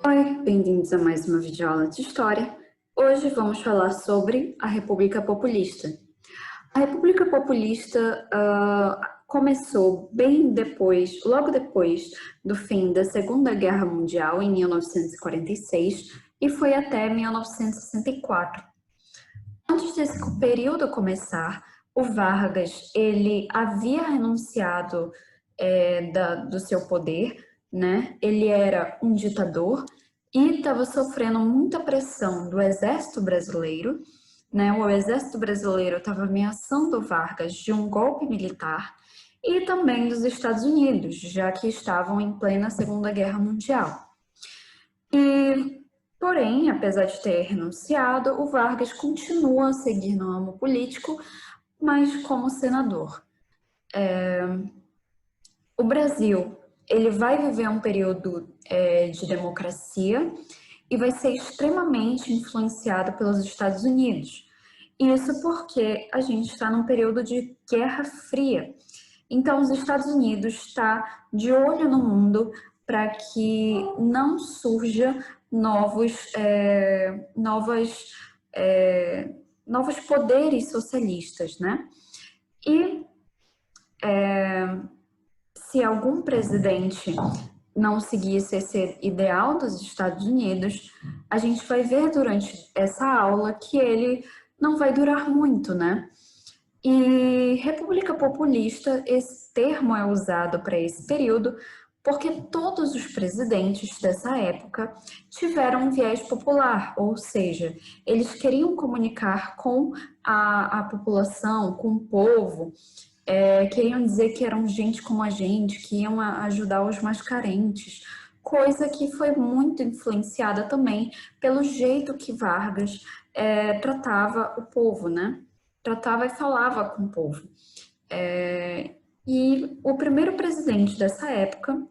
Oi, bem-vindos a mais uma videoaula de História. Hoje vamos falar sobre a República Populista. A República Populista começou logo depois do fim da Segunda Guerra Mundial, em 1946, e foi até 1964. Antes desse período começar, o Vargas ele havia renunciado do seu poder, né? Ele era um ditador e estava sofrendo muita pressão do exército brasileiro, né? O exército brasileiro estava ameaçando Vargas de um golpe militar e também dos Estados Unidos, já que estavam em plena Segunda Guerra Mundial. Porém, apesar de ter renunciado, o Vargas continua a seguir no ramo político, mas como senador. O Brasil ele vai viver um período de democracia e vai ser extremamente influenciado pelos Estados Unidos. Isso porque a gente está num período de Guerra Fria. Então, os Estados Unidos está de olho no mundo para que não surja novos poderes socialistas, né? E se algum presidente não seguisse esse ideal dos Estados Unidos, a gente vai ver durante essa aula que ele não vai durar muito, né? E República Populista, esse termo é usado para esse período porque todos os presidentes dessa época tiveram um viés popular, ou seja, eles queriam comunicar com a população, com o povo, queriam dizer que eram gente como a gente, que iam ajudar os mais carentes, coisa que foi muito influenciada também pelo jeito que Vargas tratava o povo, né? Tratava e falava com o povo. E o primeiro presidente dessa época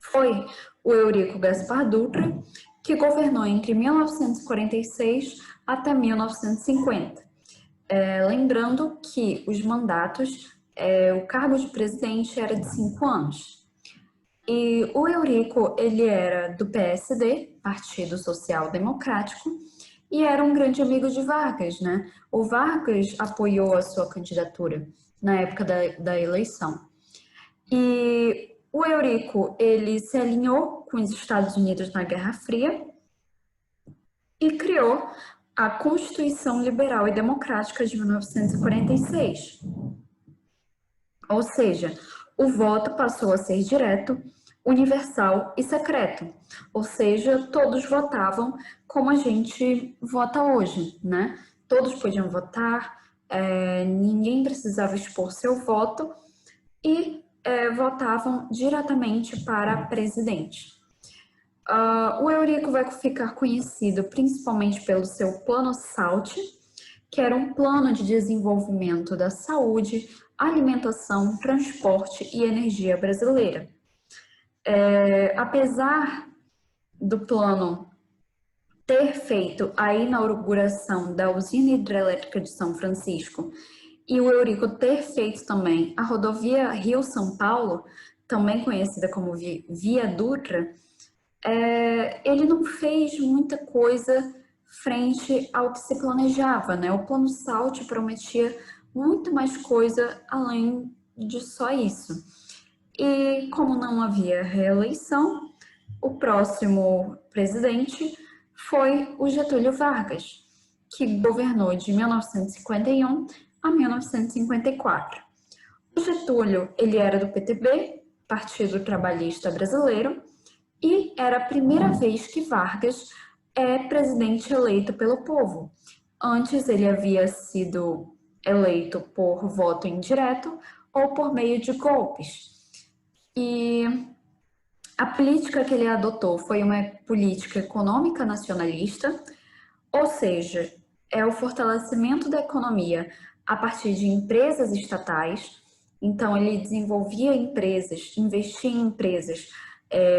foi o Eurico Gaspar Dutra, que governou entre 1946 até 1950. Lembrando que os mandatos, o cargo de presidente era de 5 anos. E o Eurico, ele era do PSD, Partido Social Democrático, e era um grande amigo de Vargas, né? O Vargas apoiou a sua candidatura na época da eleição. E o Eurico, ele se alinhou com os Estados Unidos na Guerra Fria e criou a Constituição Liberal e Democrática de 1946. Ou seja, o voto passou a ser direto, universal e secreto. Ou seja, todos votavam como a gente vota hoje, né? Todos podiam votar, ninguém precisava expor seu voto e votavam diretamente para presidente. O Eurico vai ficar conhecido principalmente pelo seu Plano SALT, que era um plano de desenvolvimento da saúde, alimentação, transporte e energia brasileira. Apesar do plano ter feito a inauguração da usina hidrelétrica de São Francisco e o Eurico ter feito também a rodovia Rio-São Paulo, também conhecida como Via Dutra, ele não fez muita coisa frente ao que se planejava, né? O Plano SALT prometia muito mais coisa além de só isso. E como não havia reeleição, o próximo presidente foi o Getúlio Vargas, que governou de 1951 a 1954. O Getúlio, ele era do PTB, Partido Trabalhista Brasileiro, e era a primeira vez que Vargas é presidente eleito pelo povo. Antes ele havia sido eleito por voto indireto ou por meio de golpes. E a política que ele adotou foi uma política econômica nacionalista, ou seja, é o fortalecimento da economia a partir de empresas estatais. Então, ele desenvolvia empresas, investia em empresas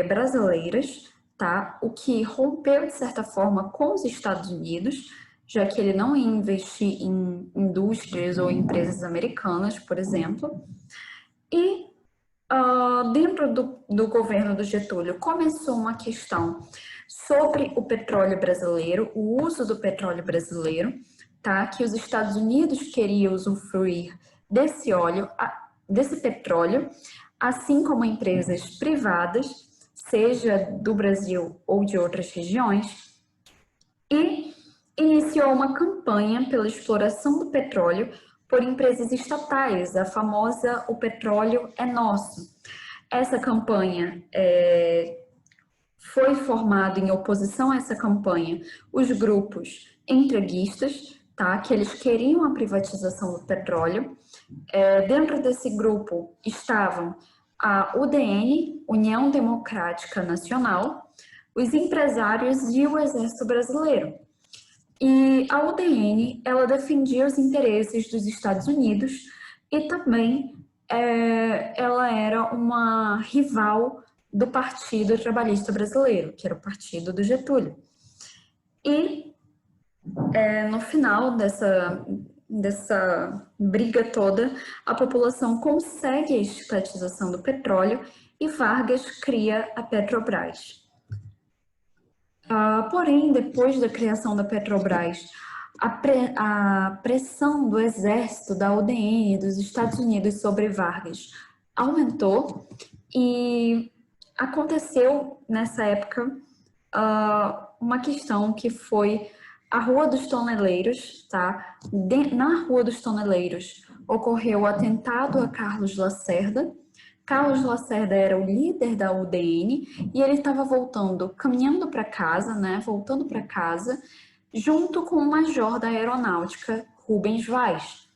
brasileiras, tá? O que rompeu, de certa forma, com os Estados Unidos, já que ele não ia investir em indústrias ou empresas americanas, por exemplo. E dentro do governo do Getúlio começou uma questão sobre o petróleo brasileiro, o uso do petróleo brasileiro, tá? Que os Estados Unidos queriam usufruir desse óleo, desse petróleo, assim como empresas privadas, seja do Brasil ou de outras regiões, e iniciou uma campanha pela exploração do petróleo por empresas estatais, a famosa O Petróleo é Nosso. Essa campanha foi formado em oposição a essa campanha os grupos entreguistas, tá? Que eles queriam a privatização do petróleo. Dentro desse grupo estavam a UDN, União Democrática Nacional, os empresários e o Exército Brasileiro. E a UDN, ela defendia os interesses dos Estados Unidos e também ela era uma rival do Partido Trabalhista Brasileiro, que era o partido do Getúlio. E no final dessa briga toda, a população consegue a estatização do petróleo e Vargas cria a Petrobras. Porém, depois da criação da Petrobras, a pressão do exército, da UDN, dos Estados Unidos sobre Vargas aumentou e aconteceu nessa época uma questão que foi a Rua dos Toneleiros, tá? Na Rua dos Toneleiros ocorreu o atentado a Carlos Lacerda. Carlos Lacerda era o líder da UDN e ele estava caminhando para casa, né? Voltando para casa, junto com o major da aeronáutica, Rubens Vaz.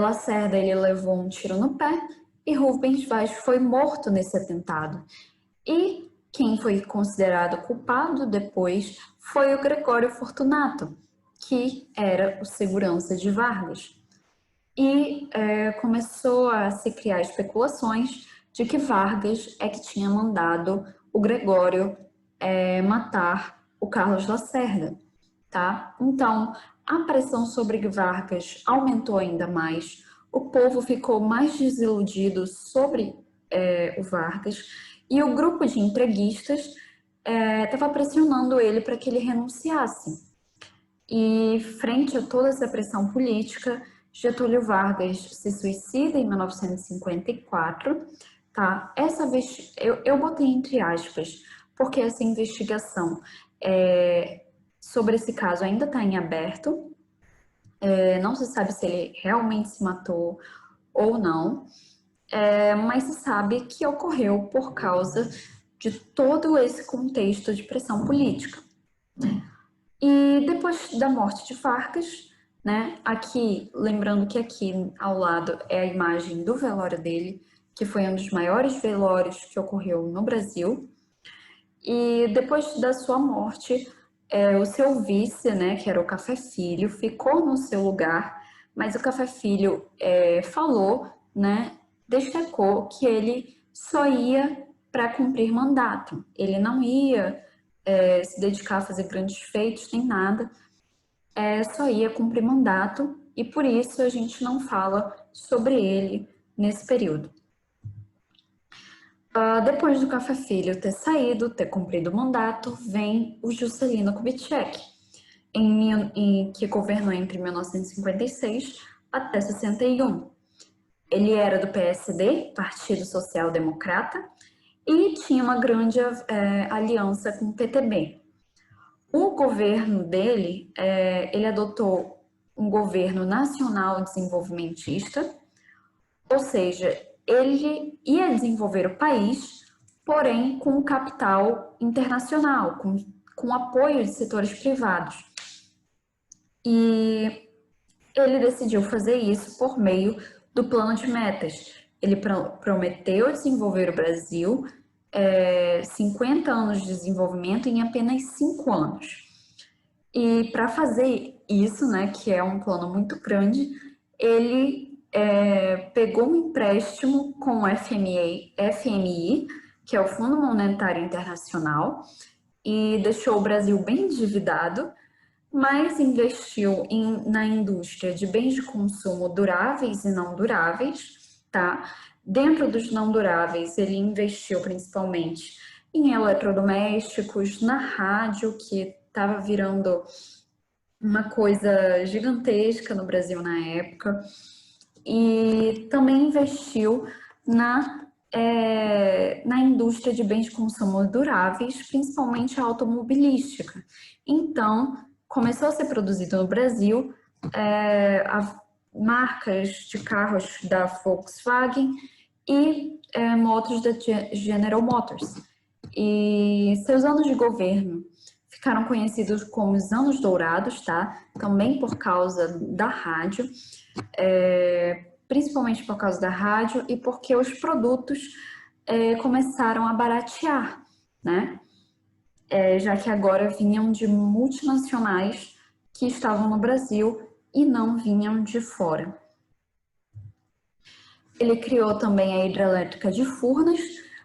Lacerda, ele levou um tiro no pé e Rubens Vaz foi morto nesse atentado. E quem foi considerado culpado depois foi o Gregório Fortunato, que era o segurança de Vargas. E começou a se criar especulações de que Vargas é que tinha mandado o Gregório matar o Carlos Lacerda, tá? Então, a pressão sobre Vargas aumentou ainda mais, o povo ficou mais desiludido sobre o Vargas e o grupo de entreguistas estava pressionando ele para que ele renunciasse. E, frente a toda essa pressão política, Getúlio Vargas se suicida em 1954, tá? Essa vez, eu botei entre aspas, porque essa investigação sobre esse caso ainda está em aberto, não se sabe se ele realmente se matou ou não, mas se sabe que ocorreu por causa de todo esse contexto de pressão política. E depois da morte de Vargas, né, aqui, lembrando que aqui ao lado é a imagem do velório dele, que foi um dos maiores velórios que ocorreu no Brasil. E depois da sua morte, o seu vice, né, que era o Café Filho, ficou no seu lugar, mas o Café Filho falou, né, destacou que ele só ia para cumprir mandato. Ele não ia se dedicar a fazer grandes feitos nem nada, só ia cumprir mandato e por isso a gente não fala sobre ele nesse período. Depois do Café Filho ter saído, ter cumprido o mandato, vem o Juscelino Kubitschek, que governou entre 1956 até 61. Ele era do PSD, Partido Social Democrata, e tinha uma grande aliança com o PTB. O governo dele, ele adotou um governo nacional desenvolvimentista, ou seja, ele ia desenvolver o país, porém com capital internacional, com apoio de setores privados. E ele decidiu fazer isso por meio do plano de metas. Ele prometeu desenvolver o Brasil 50 anos de desenvolvimento em apenas 5 anos. E para fazer isso, né, que é um plano muito grande, ele pegou um empréstimo com o FMI, que é o Fundo Monetário Internacional, e deixou o Brasil bem endividado, mas investiu na indústria de bens de consumo duráveis e não duráveis, tá? Dentro dos não duráveis, ele investiu principalmente em eletrodomésticos, na rádio, que estava virando uma coisa gigantesca no Brasil na época, e também investiu na indústria de bens de consumo duráveis, principalmente a automobilística. Então, começou a ser produzido no Brasil marcas de carros da Volkswagen e motos da General Motors. E seus anos de governo ficaram conhecidos como os Anos Dourados, tá? Também por causa da rádio, principalmente por causa da rádio e porque os produtos começaram a baratear, né? Já que agora vinham de multinacionais que estavam no Brasil e não vinham de fora. Ele criou também a hidrelétrica de Furnas,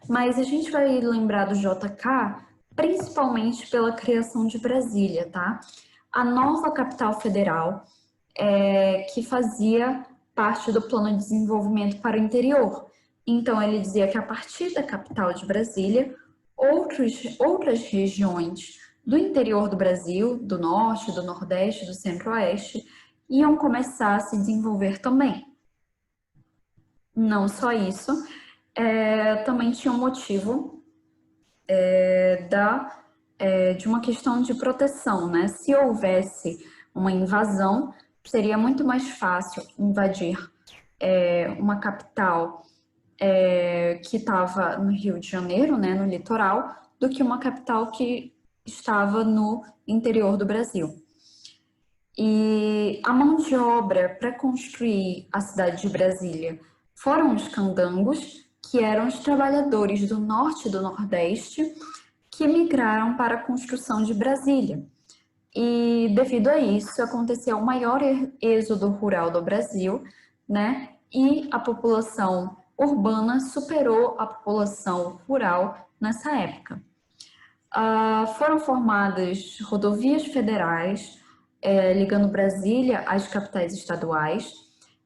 mas a gente vai lembrar do JK principalmente pela criação de Brasília, tá? A nova capital federal que fazia parte do plano de desenvolvimento para o interior. Então, ele dizia que a partir da capital de Brasília, outras regiões do interior do Brasil, do norte, do nordeste, do centro-oeste, iam começar a se desenvolver também. Não só isso, também tinha um motivo de uma questão de proteção, né? Se houvesse uma invasão, seria muito mais fácil invadir uma capital que estava no Rio de Janeiro, né, no litoral, do que uma capital que estava no interior do Brasil. E a mão de obra para construir a cidade de Brasília foram os candangos, que eram os trabalhadores do norte e do nordeste que migraram para a construção de Brasília. E devido a isso, aconteceu o maior êxodo rural do Brasil, né? E a população urbana superou a população rural nessa época. Foram formadas rodovias federais, ligando Brasília às capitais estaduais.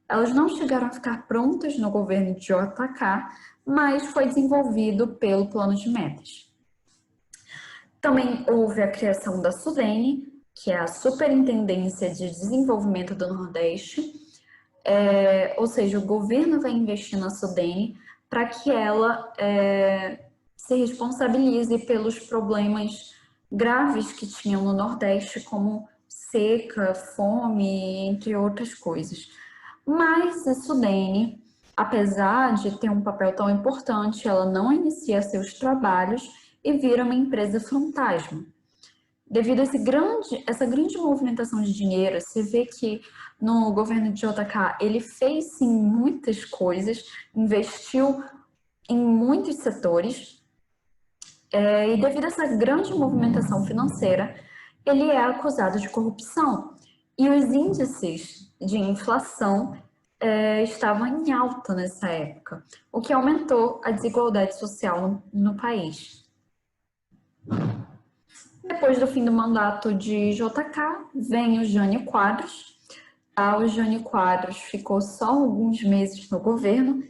Elas não chegaram a ficar prontas no governo de JK, mas foi desenvolvido pelo Plano de Metas. Também houve a criação da SUDENE, que é a Superintendência de Desenvolvimento do Nordeste, ou seja, o governo vai investir na SUDENE para que ela se responsabilize pelos problemas graves que tinham no Nordeste, como seca, fome, entre outras coisas. Mas a SUDENE, apesar de ter um papel tão importante, ela não inicia seus trabalhos e vira uma empresa fantasma. Devido a essa grande movimentação de dinheiro, você vê que no governo de JK ele fez sim muitas coisas, investiu em muitos setores, e devido a essa grande movimentação financeira, ele é acusado de corrupção. E os índices de inflação estavam em alta nessa época, o que aumentou a desigualdade social no país. Depois do fim do mandato de JK, vem o Jânio Quadros. O Jânio Quadros ficou só alguns meses no governo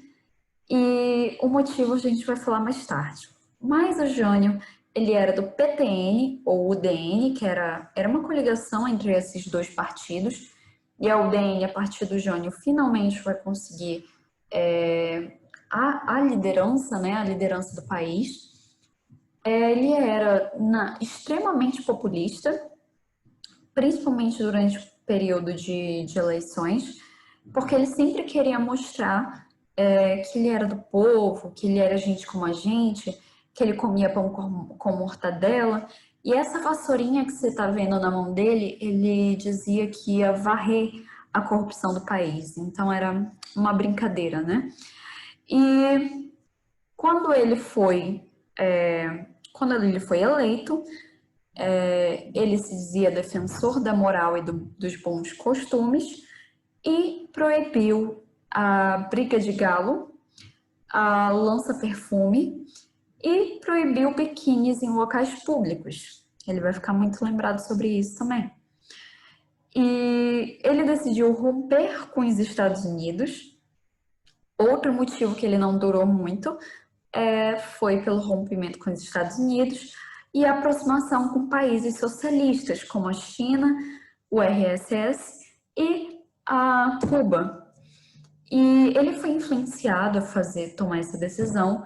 e o motivo a gente vai falar mais tarde. Mas o Jânio, ele era do PTN, ou UDN, que era uma coligação entre esses dois partidos, e a UDN, a partir do Jânio, finalmente vai conseguir a liderança, né, a liderança do país. Ele era extremamente populista, principalmente durante o período de eleições, porque ele sempre queria mostrar que ele era do povo, que ele era gente como a gente, que ele comia pão com mortadela. E essa vassourinha que você está vendo na mão dele, ele dizia que ia varrer a corrupção do país. Então era uma brincadeira, né? E quando ele foi eleito, ele se dizia defensor da moral e dos bons costumes e proibiu a briga de galo, a lança-perfume e proibiu biquínis em locais públicos. Ele vai ficar muito lembrado sobre isso também. E ele decidiu romper com os Estados Unidos Outro motivo que ele não durou muito foi pelo rompimento com os Estados Unidos e a aproximação com países socialistas, como a China, o RSS e a Cuba. E ele foi influenciado a tomar essa decisão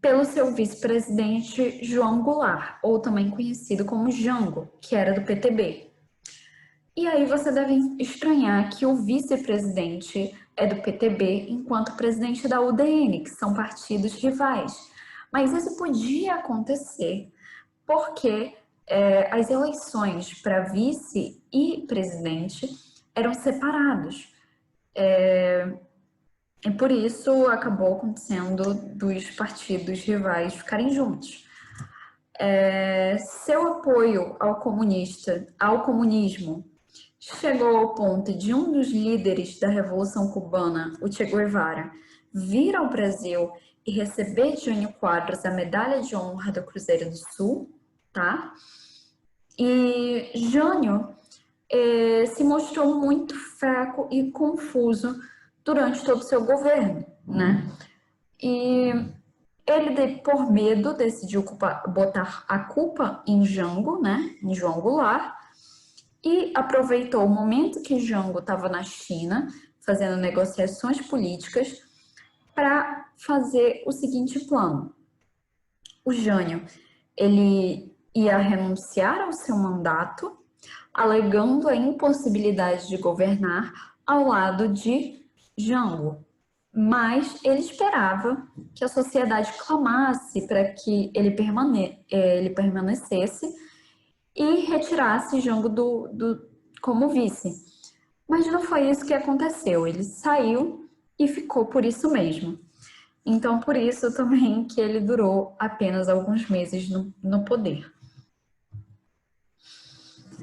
pelo seu vice-presidente João Goulart, ou também conhecido como Jango, que era do PTB. E aí você deve estranhar que o vice-presidente é do PTB, enquanto o presidente da UDN, que são partidos rivais. Mas isso podia acontecer porque as eleições para vice e presidente eram separados. E por isso acabou acontecendo dos partidos rivais ficarem juntos. Seu apoio ao comunismo, chegou ao ponto de um dos líderes da Revolução Cubana, o Che Guevara, vir ao Brasil e receber de Jânio Quadros a Medalha de Honra do Cruzeiro do Sul, tá? E Jânio se mostrou muito fraco e confuso durante todo o seu governo, né? E ele, por medo, decidiu botar a culpa em Jango, né? Em João Goulart, e aproveitou o momento que Jango estava na China, fazendo negociações políticas, para fazer o seguinte plano. O Jânio, ele ia renunciar ao seu mandato, alegando a impossibilidade de governar ao lado de Jango. Mas ele esperava que a sociedade clamasse para que ele permanecesse e retirasse Jango como vice. Mas não foi isso que aconteceu. Ele saiu e ficou por isso mesmo. Então, por isso também que ele durou apenas alguns meses no poder.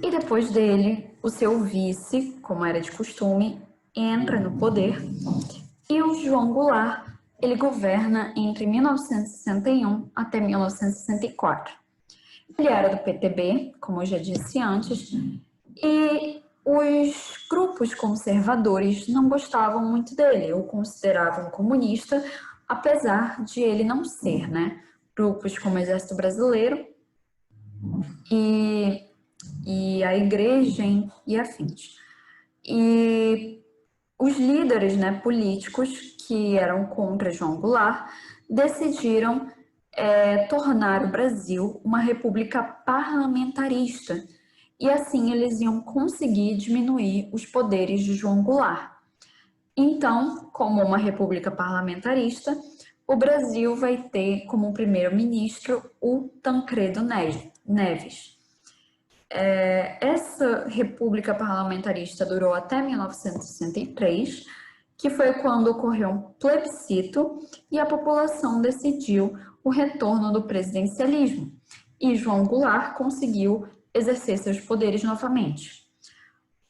E depois dele, o seu vice, como era de costume, entra no poder. E o João Goulart, ele governa entre 1961 até 1964. Ele era do PTB, como eu já disse antes, e os grupos conservadores não gostavam muito dele, o consideravam comunista, apesar de ele não ser, né? Grupos como o Exército Brasileiro e a Igreja e afins. E os líderes, né, políticos que eram contra João Goulart decidiram tornar o Brasil uma república parlamentarista. E assim eles iam conseguir diminuir os poderes de João Goulart. Então, como uma república parlamentarista, o Brasil vai ter como primeiro-ministro o Tancredo Neves. Essa república parlamentarista durou até 1963, que foi quando ocorreu um plebiscito e a população decidiu o retorno do presidencialismo. E João Goulart conseguiu exercer seus poderes novamente.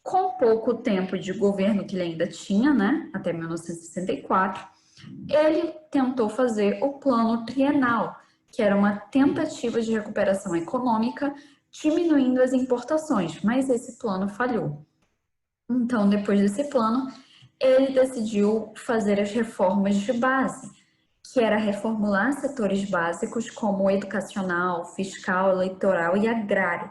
Com pouco tempo de governo que ele ainda tinha, né, até 1964, ele tentou fazer o Plano Trienal, que era uma tentativa de recuperação econômica, diminuindo as importações, mas esse plano falhou. Então, depois desse plano, ele decidiu fazer as reformas de base, que era reformular setores básicos como educacional, fiscal, eleitoral e agrário,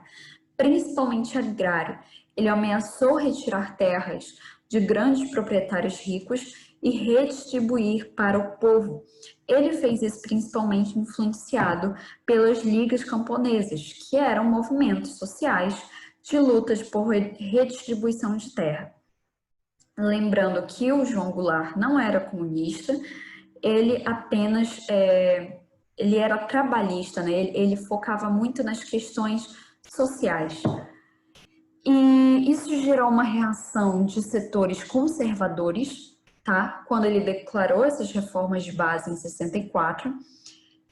principalmente agrário. Ele ameaçou retirar terras de grandes proprietários ricos e redistribuir para o povo. Ele fez isso principalmente influenciado pelas ligas camponesas, que eram movimentos sociais de lutas por redistribuição de terra. Lembrando que o João Goulart não era comunista, ele apenas ele era trabalhista, né? Ele focava muito nas questões sociais. E isso gerou uma reação de setores conservadores, tá? Quando ele declarou essas reformas de base em 64.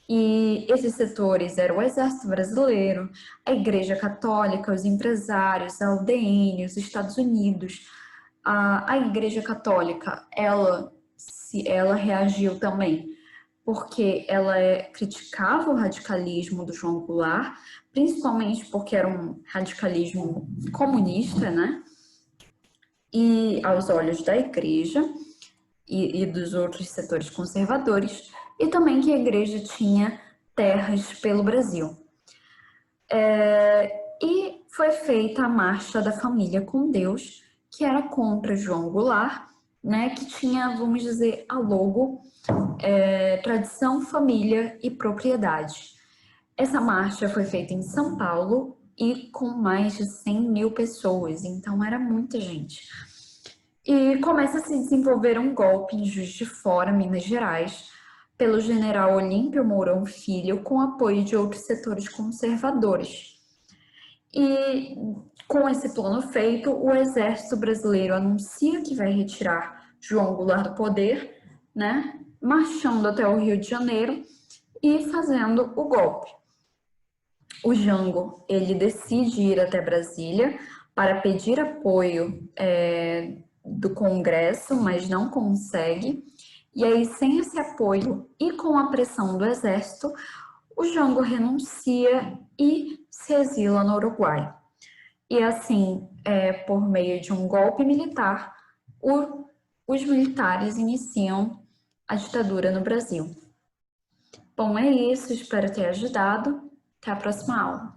E esses setores eram o Exército Brasileiro, a Igreja Católica, os empresários, a UDN, os Estados Unidos. A Igreja Católica, ela reagiu também porque ela criticava o radicalismo do João Goulart, principalmente porque era um radicalismo comunista, né? E aos olhos da Igreja. e dos outros setores conservadores, e também que a igreja tinha terras pelo Brasil. E foi feita a Marcha da Família com Deus, que era contra João Goulart, né, que tinha, vamos dizer, a logo tradição, família e propriedade. Essa marcha foi feita em São Paulo e com mais de 100 mil pessoas, então era muita gente. E começa a se desenvolver um golpe em Juiz de Fora, Minas Gerais, pelo general Olímpio Mourão Filho, com apoio de outros setores conservadores. E com esse plano feito, o exército brasileiro anuncia que vai retirar João Goulart do poder, né, marchando até o Rio de Janeiro e fazendo o golpe. O Jango, ele decide ir até Brasília para pedir apoio do Congresso, mas não consegue. E aí, sem esse apoio e com a pressão do exército, o Jango renuncia e se exila no Uruguai. E assim, por meio de um golpe militar, os militares iniciam a ditadura no Brasil. Bom, é isso, espero ter ajudado. Até a próxima aula.